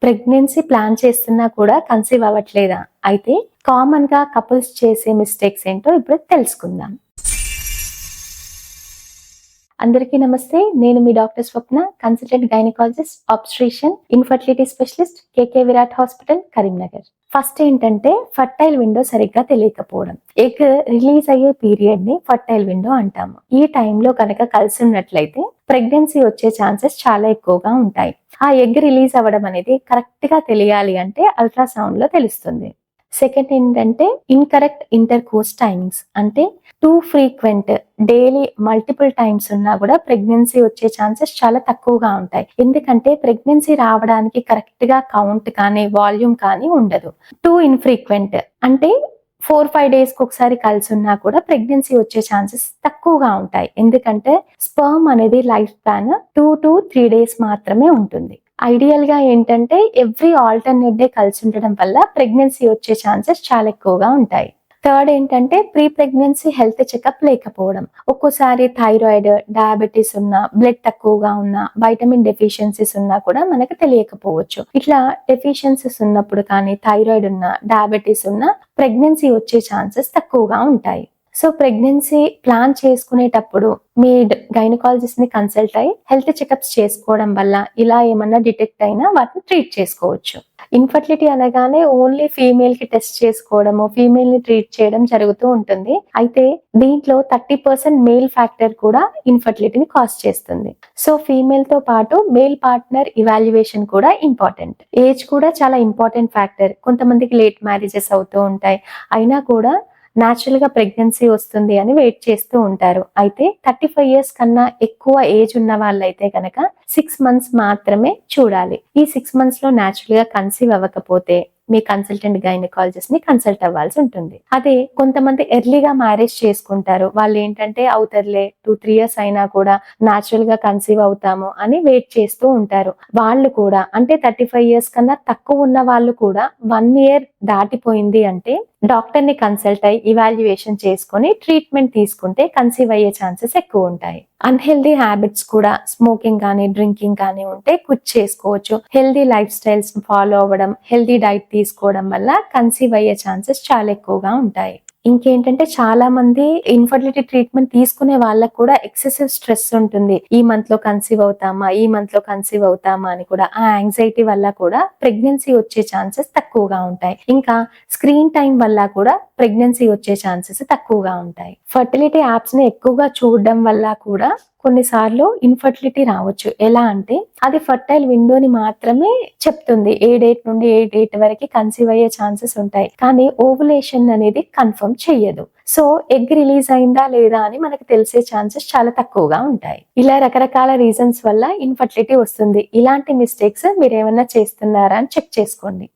Pregnancy plan చేస్తున్నా కూడా conceive అవ్వట్లేదా? అయితే కామన్ గా కపుల్స్ చేసే మిస్టేక్స్ ఏంటో ఇప్పుడు తెలుసుకుందాం. అందరికీ నమస్తే. నేను మీ doctor Swapna, consultant gynaecologist, obstetrician, infertility specialist, KK Virat hospital, Karimnagar. First ఏంటంటే ఫర్టైల్ విండో సరిగ్గా తెలియకపోవడం. ఎగ్ రిలీజ్ అయ్యే పీరియడ్ ని ఫర్టైల్ విండో అంటాము. ఈ టైంలో కనుక కలిసి ఉన్నట్లయితే ప్రెగ్నెన్సీ వచ్చే ఛాన్సెస్ చాలా ఎక్కువగా ఉంటాయి. ఆ ఎగ్ రిలీజ్ అవ్వడం అనేది కరెక్ట్ గా తెలియాలి అంటే అల్ట్రాసౌండ్ లో తెలుస్తుంది. సెకండ్ ఏంటంటే ఇన్కరెక్ట్ ఇంటర్ కోర్స్ టైమింగ్స్, అంటే two frequent daily multiple times ఉన్నా కూడా ప్రెగ్నెన్సీ వచ్చే ఛాన్సెస్ చాలా తక్కువగా ఉంటాయి. ఎందుకంటే ప్రెగ్నెన్సీ రావడానికి కరెక్ట్ గా కౌంట్ కానీ వాల్యూమ్ కానీ ఉండదు. టూ ఇన్ఫ్రీక్వెంట్ అంటే 4-5 days కి ఒకసారి కలిసి ఉన్నా కూడా ప్రెగ్నెన్సీ వచ్చే ఛాన్సెస్ తక్కువగా ఉంటాయి. ఎందుకంటే స్పర్మ్ అనేది లైఫ్ స్పాన్ 2 to 3 days మాత్రమే ఉంటుంది. ఐడియల్ గా ఏంటంటే ఎవ్రీ ఆల్టర్నేట్ డే కలిసి ఉండడం వల్ల ప్రెగ్నెన్సీ వచ్చే ఛాన్సెస్ చాలా ఎక్కువగా ఉంటాయి. థర్డ్ ఏంటంటే ప్రీ ప్రెగ్నెన్సీ హెల్త్ చెకప్ లేకపోవడం. ఒక్కోసారి థైరాయిడ్, డయాబెటీస్ ఉన్నా, బ్లడ్ తక్కువగా ఉన్నా, వైటమిన్ డెఫిషియన్సీస్ ఉన్నా కూడా మనకు తెలియకపోవచ్చు. ఇట్లా డెఫిషియన్సీస్ ఉన్నప్పుడు కానీ, థైరాయిడ్ ఉన్నా, డయాబెటీస్ ఉన్నా ప్రెగ్నెన్సీ వచ్చే ఛాన్సెస్ తక్కువగా ఉంటాయి. సో ప్రెగ్నెన్సీ ప్లాన్ చేసుకునేటప్పుడు మీ గైనకాలజిస్ట్ ని కన్సల్ట్ అయ్యి హెల్త్ చెకప్స్ చేసుకోవడం వల్ల ఇలా ఏమన్నా డిటెక్ట్ అయినా వాటిని ట్రీట్ చేసుకోవచ్చు. ఇన్ఫర్టిలిటీ అనగానే ఓన్లీ ఫీమేల్ కి టెస్ట్ చేసుకోవడము, ఫీమేల్ ని ట్రీట్ చేయడం జరుగుతూ ఉంటుంది. అయితే దీంట్లో 30% మేల్ ఫ్యాక్టర్ కూడా ఇన్ఫర్టిలిటీని కాజ్ చేస్తుంది. సో ఫీమేల్ తో పాటు మేల్ పార్ట్నర్ ఇవాల్యుయేషన్ కూడా ఇంపార్టెంట్. ఏజ్ కూడా చాలా ఇంపార్టెంట్ ఫ్యాక్టర్. కొంతమందికి లేట్ మ్యారేజెస్ అవుతూ ఉంటాయి, అయినా కూడా న్యాచురల్ గా ప్రెగ్నెన్సీ వస్తుంది అని వెయిట్ చేస్తూ ఉంటారు. అయితే 35 years కన్నా ఎక్కువ ఏజ్ ఉన్న వాళ్ళైతే కనుక 6 months మాత్రమే చూడాలి. ఈ 6 months లో న్యాచురల్ గా కన్సీవ్ అవ్వకపోతే మీ కన్సల్టెంట్ గైనకాలజిస్ట్ ని కన్సల్ట్ అవ్వాల్సి ఉంటుంది. అదే కొంతమంది ఎర్లీగా మ్యారేజ్ చేసుకుంటారు. వాళ్ళు ఏంటంటే అవుతారులే 2-3 years అయినా కూడా న్యాచురల్ గా కన్సీవ్ అవుతాము అని వెయిట్ చేస్తూ ఉంటారు. వాళ్ళు కూడా అంటే 35 years కన్నా తక్కువ ఉన్న వాళ్ళు కూడా 1 year దాటిపోయింది అంటే డాక్టర్ ని కన్సల్ట్ అయ్యి ఇవాల్యుయేషన్ చేసుకొని ట్రీట్మెంట్ తీసుకుంటే కన్సీవ్ అయ్యే ఛాన్సెస్ ఎక్కువ ఉంటాయి. అన్హెల్దీ హ్యాబిట్స్ కూడా స్మోకింగ్ కానీ, డ్రింకింగ్ కానీ ఉంటే క్విట్ చేసుకోవచ్చు. హెల్దీ లైఫ్ స్టైల్స్ ఫాలో అవ్వడం, హెల్దీ డైట్ తీసుకోవడం వల్ల కన్సీవ్ అయ్యే ఛాన్సెస్ చాలా ఎక్కువగా ఉంటాయి. ఇంకేంటంటే చాలా మంది ఇన్ఫర్టిలిటీ ట్రీట్మెంట్ తీసుకునే వాళ్ళకు కూడా ఎక్సెసివ్ స్ట్రెస్ ఉంటుంది. ఈ మంత్ లో కన్సీవ్ అవుతామా, ఈ మంత్ లో కన్సీవ్ అవుతామా అని కూడా ఆ యాంగ్జైటీ వల్ల కూడా ప్రెగ్నెన్సీ వచ్చే ఛాన్సెస్ తక్కువగా ఉంటాయి. ఇంకా స్క్రీన్ టైం వల్ల కూడా ప్రెగ్నెన్సీ వచ్చే ఛాన్సెస్ తక్కువగా ఉంటాయి. ఫర్టిలిటీ యాప్స్ ని ఎక్కువగా చూడడం వల్ల కూడా కొన్నిసార్లు ఇన్ఫర్టిలిటీ రావచ్చు. ఎలా అంటే అది ఫర్టైల్ విండోని మాత్రమే చెప్తుంది, ఏ డేట్ నుండి ఏ డేట్ వరకు కన్సీవ్ అయ్యే ఛాన్సెస్ ఉంటాయి, కానీ ఓవులేషన్ అనేది కన్ఫర్మ్ చెయ్యదు. సో ఎగ్ రిలీజ్ అయిందా లేదా అని మనకు తెలిసే ఛాన్సెస్ చాలా తక్కువగా ఉంటాయి. ఇలా రకరకాల రీజన్స్ వల్ల ఇన్ఫర్టిలిటీ వస్తుంది. ఇలాంటి మిస్టేక్స్ మీరు ఏమైనా చేస్తున్నారా అని చెక్ చేసుకోండి.